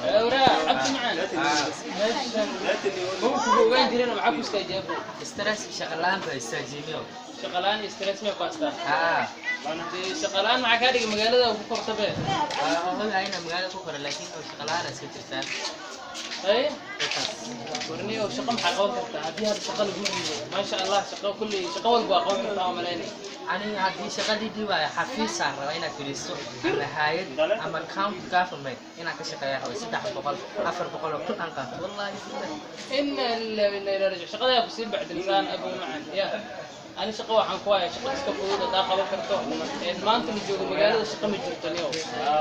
وراء عبد معانا ممكن وين جرينا معاكم استجابوا استرس شغلان بيستجيبوا شغلان استرس ما قاستا شغلان معك هذه مقالة وكورتبه هو هنا مقالة كوكر لكن شغلان اسكتتان اي ورني وشقه محقق كرتا هذه الشغل ما شاء الله شقه كل شقه والباقون كرتا ملاني أنا هذه شغلة دي واي حفيظ سهرة وين كريستو نهاية أما كاونت كافرمي هنا كشقة هو 6 بقول 4 بقول كل أنقاض والله إن اللي رجع شغلة يصير بعد إنسان أبو معن يا أنا شقة وحن كواي شقة سكفود داخل كرتو ما أنت متجوز مقالة شقة متجوز اليوم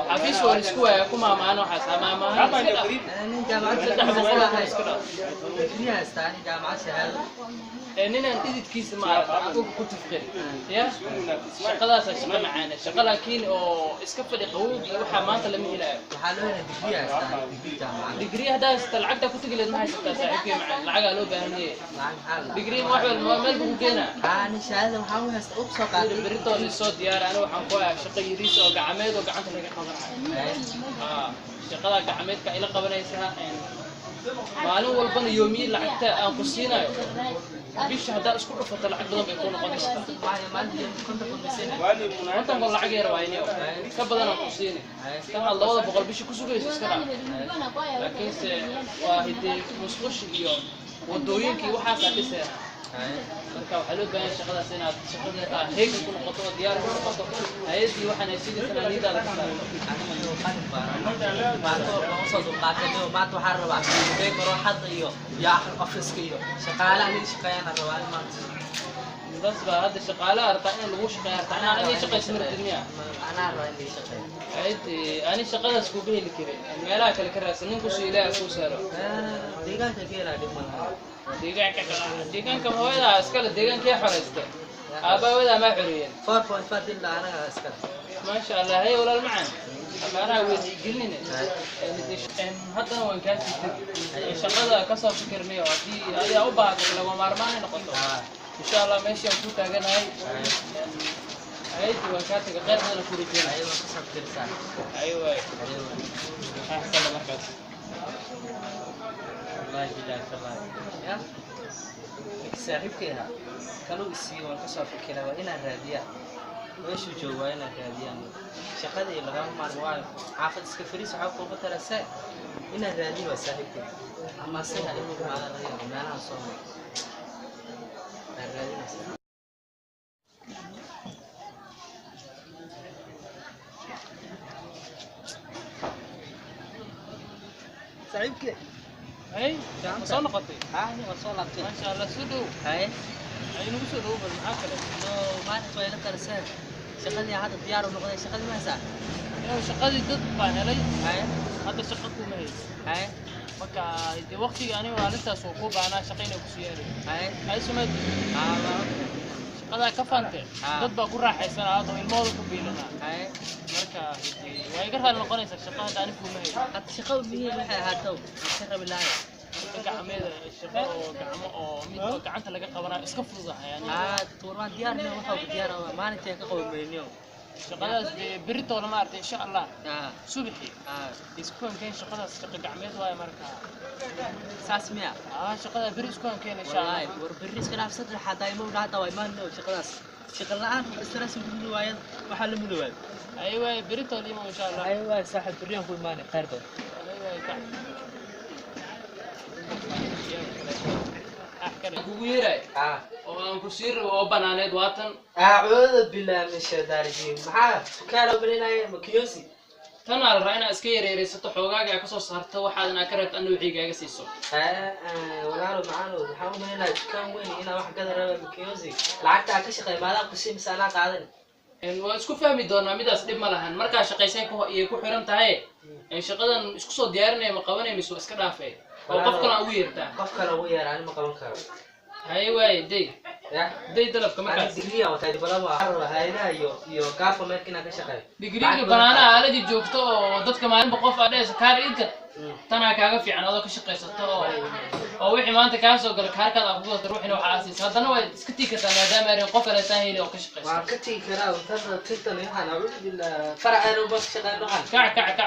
حفيظ هو السكوى يكون ما أنا وحس ما أنا جامعة 6 بقول هاي فيها استاني جامعة شهادة إننا نتيجة كيس ما أعرف أقول كنت فقير يا شغلة شقة معانا شغلة لكن أو إسكفر يقود وحماة لم يلعب وحلونا دقيقة استاني دقيقة جامعة دقري هذا استلعبته كنت قلت ما هي ستة ساعات كي معنا العقل لو بهنية معك حل دقري ما حول ما ملك كنا أنا شهادة وحاول أبصق على بريتو الصوت ديار أنا وحنقول شقة يريس أو قعمد وقعنت لك خبر شغلة قعمد كإلى قبل يسها مالو والبن يومي لعبته أنقصينا بيش هذا اسكو فتح العقد بدهم يكونوا قديسة ما كنت كنسينا وانت نقول العقد يرويني كبدنا قصيني كان الله والله بقول بيش كسوق يسكر لكن واحد مسخش اليوم ودوينك وحاس على marka waxa loo baahan shaqada inaad shaqada heeg ku noqoto diyaar ku noqoto hay'adii waxaan ay sidii sanadida la sameeyo ما توصل قاتلو ما تحرر بعد بيمر حد يا أوفيس كيو شغالة من شقيان الروال ما بس هذا شغالة أرتاحين لوش خيار أنا عندي شقة اسمها الدنيا أنا عندي شقة عادي أنا شغالة سكوبيه الكريم الملاك الكراس ننقص إلى أسوسه ديجان كبيرة ديجان كم هو هذا أسكال ديجان كيف حرسته أبا ولا ما حريين 4.5 إلا أنا أسكال ما شاء الله هي ولا المعن أنا ودي قلني هذا هو كان شغالة كسر فكرني ودي هذه أو بعد لو ما مرمان نقطة إن شاء الله ماشي نفوت أجن هاي وكاتك غير هذا الكوريجين أيوة كسر ترسان أيوة أحسن مركز الله يجزاك الله يا صاحب كذا كانوا يسيرون كسر فكرة وإنا راديا وإيش جوا إنا راديا شقد إلى غير مرواي عافد سكفري صحاب قوة ترساء إنا راديا وصاحب كذا أما سيها إنه ما غير ما أنا صوم صاحبك هاي وصلنا قطي هاي وصلنا ما شاء الله سدو هاي نوصل هو بالمعاك ما نتوي لك رسالة شغلني هذا الديار ونقضي شغلي ما ساعة شغلي ضد هاي هذا شقتكم هاي marka waqtiga ani waa inta soo koobana shaqeynay ku siyaari ay sumaad shaqada ka fante dad baa ku raaxaysan aad oo ilmooda ku biilana marka way ka raal noqonaysa shaqada ani ku mahay hada shaqada bihi waxay ahaato shaqo bilaa gacmeeda shaqo oo gacmo oo mid gacanta laga qabana iska fududahay yani tuurmaan diyaarna waxa uu diyaar ah maalintii ka qabanayno shaqadaas berito la maartay insha Allah subaxi isku kan shaqadaas shaqo gacmeed waay marka saas miya shaqada beri isku kan insha Allah war beri iska nafsad xadaa ima wadaata way maan shaqadaas shaqo la'aan stress ugu waayad waxa la mudo waay aywa berito lima insha Allah aywa saaxib beriyan ku imaan khayr bad aywa أحكي كويرة وأنا كسير وبنانيد واتن أعوذ بالله من الشيطان الرجيم معاه كانوا بنينا مكيوسي تنا الرأينا أسكير رئيسة حوجاج كسر صارت واحد أنا كرت أنه يحيي جالسيسو وقالوا معانا حاول بنينا كم وين هنا واحد قدر مكيوسي لعبت على كشقة ما لا قسم سنة قاعدين واسكو فهمي دونا ميدا سليم ملهن مركا شقيسين يكو حرم تاعي شقدان اسكو سو ديارنا ما قبنا مسو اسكا دافay oo qofkana ugu yeertaa qofkana ugu yeeraan ma qaban karo hay way day day dalabka marka digriya wata dibalaba arwa hayna iyo government kina ka shaqeey digriga banaana aaladi joogto oo dadka maalinba qof adees kaar inta tana kaaga fiican oo ka shaqeysato oo wixii maanta ka soo gal kaarkada aad ku ruuxina waxa aasiis hadana way iska tiikata maadaama ay qof kale tahay oo ka shaqeysto waa ka tiikara oo tan tintan waxaan ugu bil faracana bas shaqeeyno ka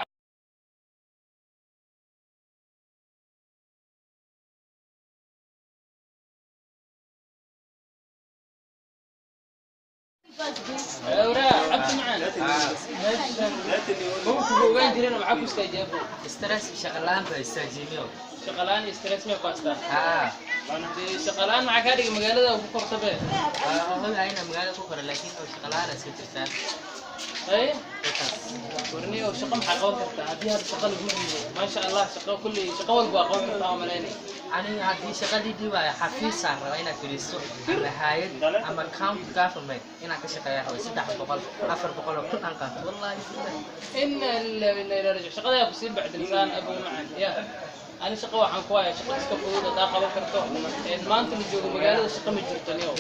وراء عبد معانا ممكن وين جرينا معاكم استجابوا استرس شغلان بيستجيبوا شغلان ستريس ما قاستا شغلان معك هذه مقالة وكرتبه هو هنا مقالة كفر لكن شغلان سكتسان اي ورني وشقة محققة كرتا هذه الشغل ما شاء الله شقة كل شقة والباقون كرتا وملاني أنا هذه شغلة دي بقى حفيظ صار وأنا كريستو نهاية أما كام كافرمي أنا كشقة هو ستة بقول أفر بقول كل أنقاذ والله إن اللي رجع شغلة يصير بعد إنسان أبو معن يا أنا شقة وحن كواي شقة سكفودة داخل كرتو ما أنت اللي جوا مقالة شقة مجرتني يوم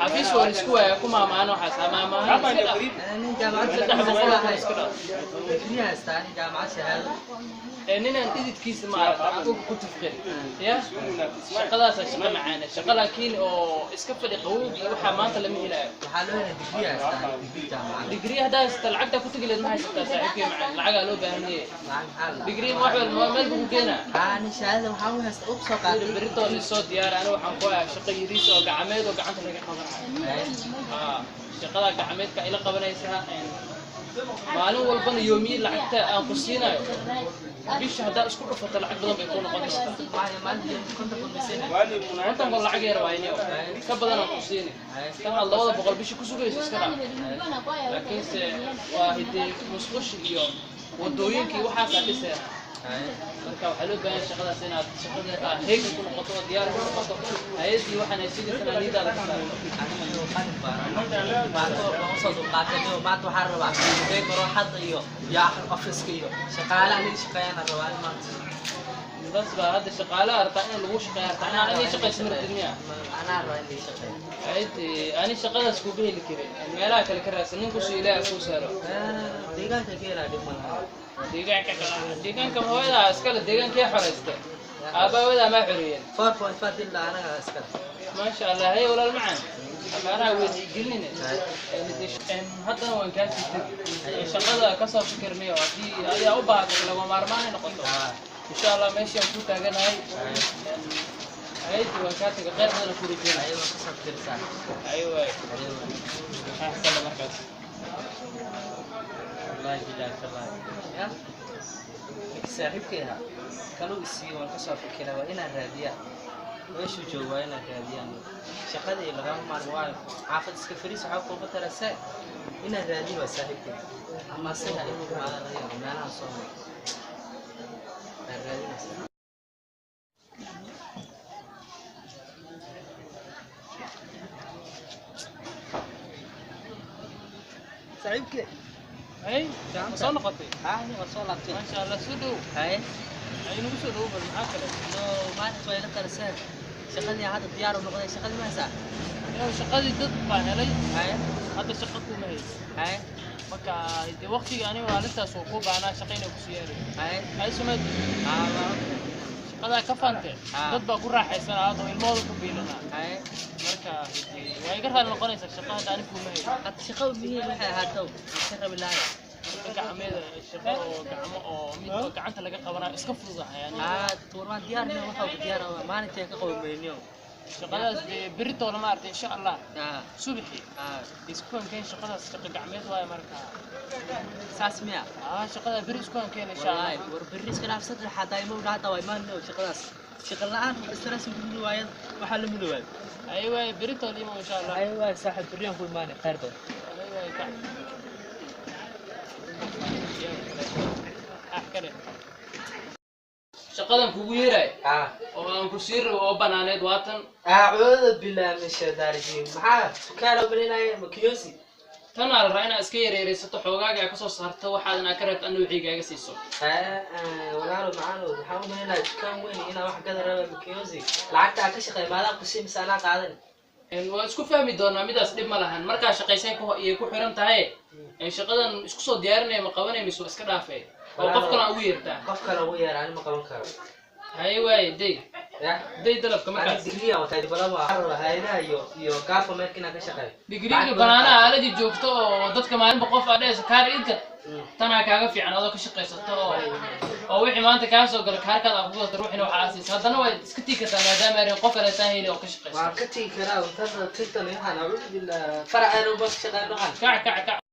حفيظ ورسكوا يكون ما أنا حاسة ما أنا جامعة ستة بقول كرتو فيها استاني جامعة شهادة إننا نتيجة كيس ما أعرف كنت فقير يا شغلة شغلة معانا شغلة كين أو إسكفر يقوي وحماة لما هلا وحالونا دقيقة استاني دقيقة جامعة دقري هذا استلعبته كنت قلت ما هي ستة ساعات معنا العجلة لو بهنية معك حال دقري واحد ما ملك بكينا أنا شهادة وحاول أبصق بريتو الصوت ديار أنا وحنقوى شقة يريس أو قعمد وقعنت لك خبرها شغلة قعمد كإلى قبل يسها maalin walbana yoomiye lacagta aan ku siinayo bish hada isku dhufata lacag badan bay ku noqonaysaa inta ma lacag yar waayni ka badan aan ku siinay tan 200 bish ku sugayso iska dhaaf laakiin waa hidii musqush iyo wadooyinkii waxa ka dhisay marka waxa loo baahan shaqadaas inaad shaqada heeg ku noqoto diyaar ku noqoto hay'adii waxaan ay sidii sanadiida la maanta waxaan rabaa inay maroxada iyo yaaxir ofiska iyo shaqaalaha inay shaqeeyaan rabaan maanta bas baa hada shaqaalaha artaa in lagu shaqeeyo artaa inay shaqeyso martiniya ana rabaa inay shaqeeyo ani shaqadaas ku beeli karay meelaha kale ka raadsan ninku soo ilaahay ku saaro deegaanka geela dhib malaha deegaanka hooyada iskale deegaankii xoreysta aabawada ma xoriyeen 4.5 dilla anaga iskale ما شاء الله هي ولا المعن أنا ودي قلني حتى وين كانت شغلة كسر فكر مية وفي هذه أوبا لو ما مرمان نقطة إن شاء الله ماشي نفوت أجن هاي وين كانت غير هذا الكوري فينا أيوة كسر فكر سان أيوة أحسن مركز الله يجزاك الله يا ساحب كذا كانوا يسيون كسر فكر وإنا راديا وإيش جوانا كهذيان شقد إلى غام مروان عافد سكفريس عقب بترساء إن الرادي وساحبك أما سيها إنه ما غير ما أنا صوم الرادي ساحبك هاي وصلنا قطي وصلنا ما شاء الله سدو هاي أي نقصد هو بالمعاكلة لو ما تسوي لك ترساء شغلني هذا الديار ونقضي شغلني ما ساعة شغلي ضد هاي هاي هذا شقتكم هي هاي marka idii waqtiga aniga waalintaas oo ku baana shaqeynay ku siyaari ay sumeed shaqada ka fantay dad baa ku raaxaysan aad oo ilmooda ku biilana marka way ka raad noqonaysa shaqada aniga kuma hay hada shaqada bihi waxay ahaato shaqo bilaa gacmeeda shaqo oo gacmo oo mid gacanta laga qabanayo iska fududahay yani tuurmaan diyaarna waxa uu diyaar ah maalintii ka qabanayno shaqadaas berito la maartay insha Allah subaxi isku keen shaqadaas shaqo gacmeed waay marka saas miya shaqada beri isku keen insha Allah war beri iska dhaafsad xataa ima dhaata way maan shaqadaas shaqo la'aan stress ugu waayad waxa la mudawaa aywa berito lima insha Allah aywa saaxib beriyan ku imaan qaardo aywa ka أحكي شقدم كوجو يراي oo ku sir oo banaaneed waatan أعوذ بالله من الشيطان الرجيم maxaa sukaalo balinaya makiyosi tan aan raayna iska yareeraysato xoogaaga ka soo saarto waxaadna ka reebta inuu wixigaaga siiso walaalo macaano waxaan u maleynaa dukaan weyn inaa wax gada raba makiyosi lacagta ka shaqeey maadaama ku siimsa ana qaadan waa isku fahmi doonaa midaas dhib ma lahan marka shaqeysay ku xiran tahay shaqadan isku soo diyaarinay ma qabanayso iska dhaafay oo qof kale ugu yeertaa qof kale ugu yeeraan ma qaban karo hay way day day dalabka marka digriya wata dibalaba hayna iyo government kina ka shaqeey digriga banaana aaladi joogto oo dadka maalinba qof aadhees kaar inta tana kaaga fiican oo ka shaqeysato oo oo wixii maanta ka soo gal kaarkada aad ku wada ruuxina waxa aasiis haddana way iska tiikata maadaama ay qof kale taahayni oo ka shaqeyso waa ka tii karaa tan tan waxaan aad u faracayno bas shaqayno kac